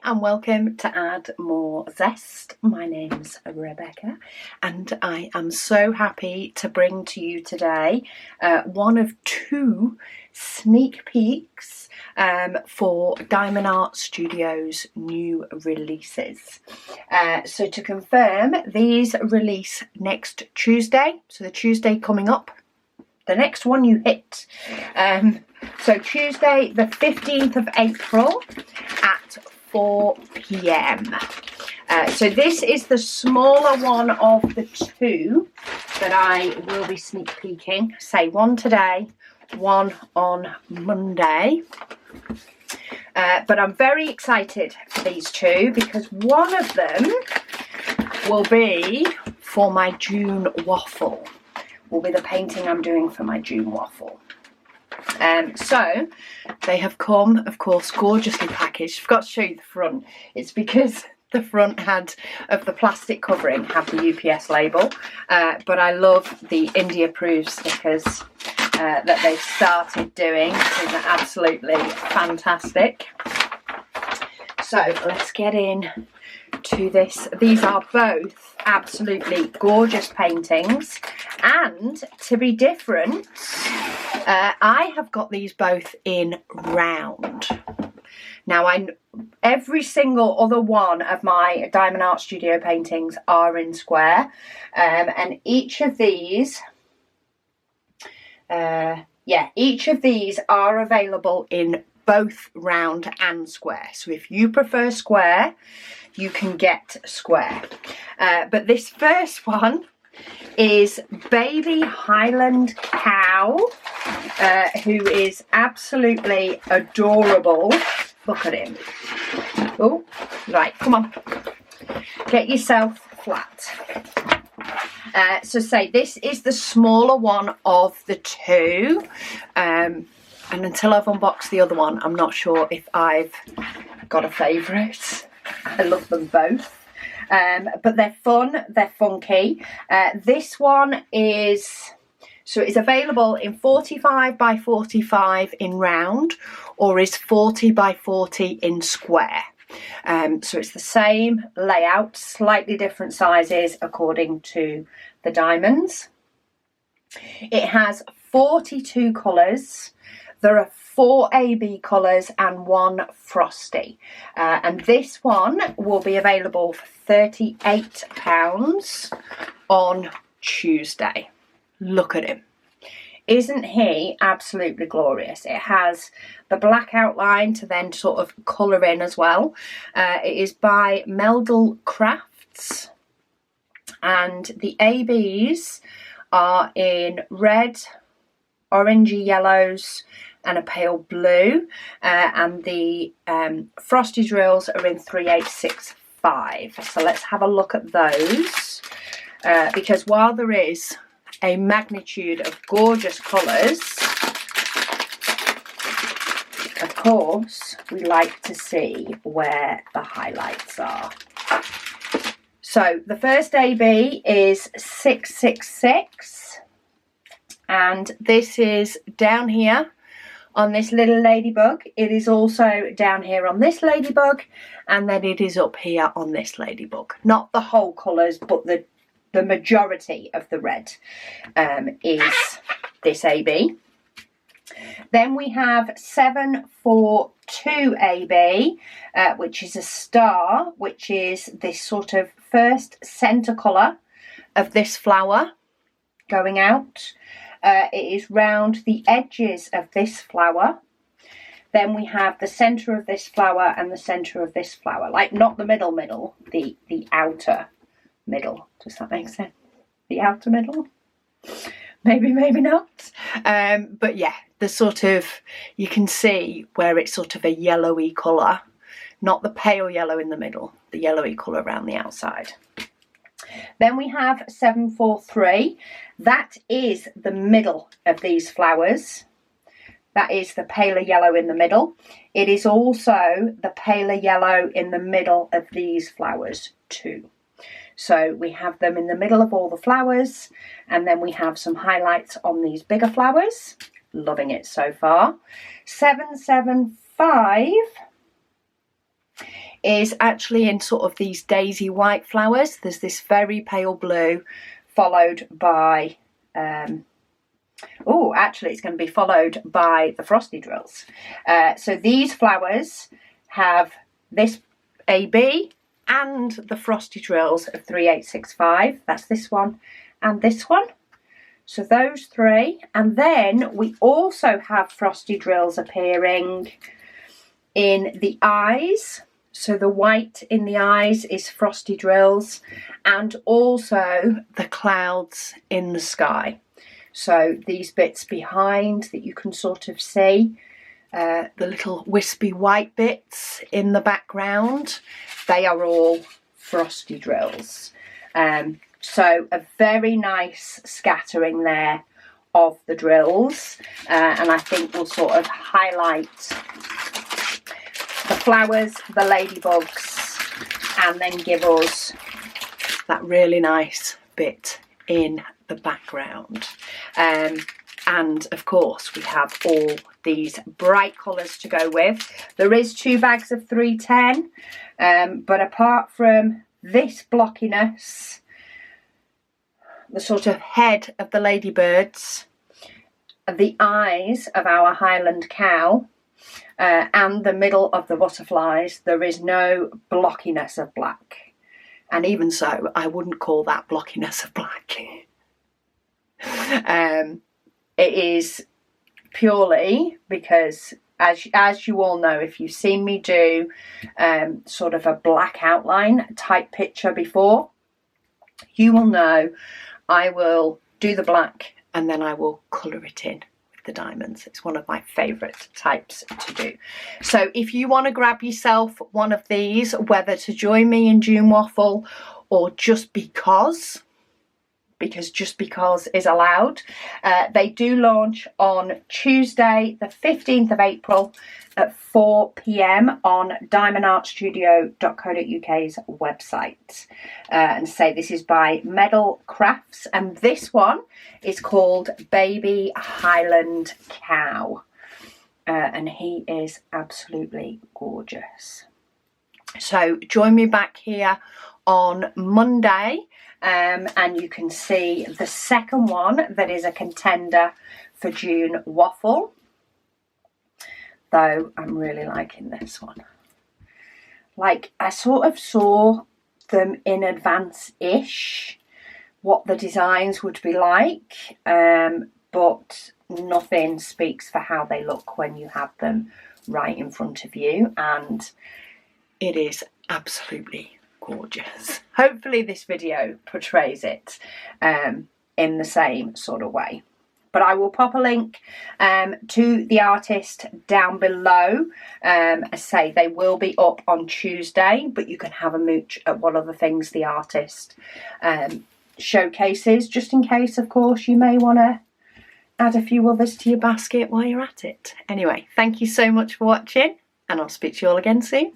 and welcome to Add More Zest. My name's Rebecca and I am so happy to bring to you today one of two sneak peeks for Diamond Art Studios' new releases. So to confirm, these release next Tuesday, so the Tuesday coming up, the next one you hit. So Tuesday the 15th of April at 4 p.m. So this is the smaller one of the two that I will be sneak peeking. Say one today, one on Monday. But I'm very excited for these two because one of them will be for my June waffle. Will be the painting I'm doing for my June waffle. So they have come, of course, gorgeously packaged. I forgot to show you the front. It's because the front of the plastic covering had the UPS label, but I love the India Approved stickers that they've started doing. They're absolutely fantastic. So let's get in to this. These are both absolutely gorgeous paintings, and to be different, I have got these both in round. Now, every single other one of my Diamond Art Studio paintings are in square, and each of these are available in both round and square. So if you prefer square, you can get square. But this first one is Baby Highland Cow, who is absolutely adorable. Look at him. Oh, right, come on. Get yourself flat. So say this is the smaller one of the two. And until I've unboxed the other one, I'm not sure if I've got a favourite. I love them both. But they're fun, they're funky. This one is, so it's available in 45 by 45 in round, or is 40 by 40 in square. So it's the same layout, slightly different sizes according to the diamonds. It has 42 colours. There are 4 AB colours and 1 frosty. And this one will be available for £38 on Tuesday. Look at him. Isn't he absolutely glorious? It has the black outline to then sort of colour in as well. It is by Meldal Crafts. And the ABs are in red, orangey yellows, and a pale blue, and the frosty drills are in 3865. So let's have a look at those, because while there is a magnitude of gorgeous colours, of course we like to see where the highlights are. So the first AB is 666, and this is down here on this little ladybug. It is also down here on this ladybug, and then it is up here on this ladybug. Not the whole colours, but the majority of the red is this AB. Then we have 742 AB, which is a star, which is this sort of first centre colour of this flower going out. It is round the edges of this flower. Then we have the centre of this flower and the centre of this flower. Like not the middle, the outer middle. Does that make sense? The outer middle? Maybe, maybe not. But yeah, the sort of, you can see where it's sort of a yellowy colour. Not the pale yellow in the middle, the yellowy colour around the outside. Then we have 743. That is the middle of these flowers. That is the paler yellow in the middle. It is also the paler yellow in the middle of these flowers too. So we have them in the middle of all the flowers, and then we have some highlights on these bigger flowers. Loving it so far. 775 is actually in sort of these daisy white flowers. There's this very pale blue, followed by oh, actually it's going to be followed by the frosty drills. So these flowers have this AB and the frosty drills of 3865. That's this one and this one. So those three. And then we also have frosty drills appearing in the eyes. So the white in the eyes is frosty drills, and also the clouds in the sky. So these bits behind that you can sort of see, the little wispy white bits in the background, they are all frosty drills. So a very nice scattering there of the drills, and I think we'll sort of highlight the flowers, the ladybugs, and then give us that really nice bit in the background. And of course we have all these bright colours to go with. There is 2 bags of 310, but apart from this blockiness, the sort of head of the ladybirds, the eyes of our Highland cow, and the middle of the butterflies, there is no blockiness of black. And even so, I wouldn't call that blockiness of black. It is purely because, as you all know, if you've seen me do sort of a black outline type picture before, you will know I will do the black and then I will colour it in with the diamonds. It's one of my favourite types to do. So if you want to grab yourself one of these, whether to join me in June Waffle or just because just because is allowed, they do launch on Tuesday the 15th of April at 4 p.m. on diamondartstudio.co.uk's website. And say this is by Medal Crafts, and this one is called Baby Highland Cow, and he is absolutely gorgeous. So join me back here on Monday, and you can see the second one that is a contender for June Waffle, though I'm really liking this one. Like, I sort of saw them in advance-ish, what the designs would be like, but nothing speaks for how they look when you have them right in front of you, and it is absolutely gorgeous. Hopefully this video portrays it in the same sort of way. But I will pop a link to the artist down below. I say they will be up on Tuesday, but you can have a mooch at what other things the artist showcases, just in case, of course, you may want to add a few others to your basket while you're at it. Anyway, thank you so much for watching, and I'll speak to you all again soon.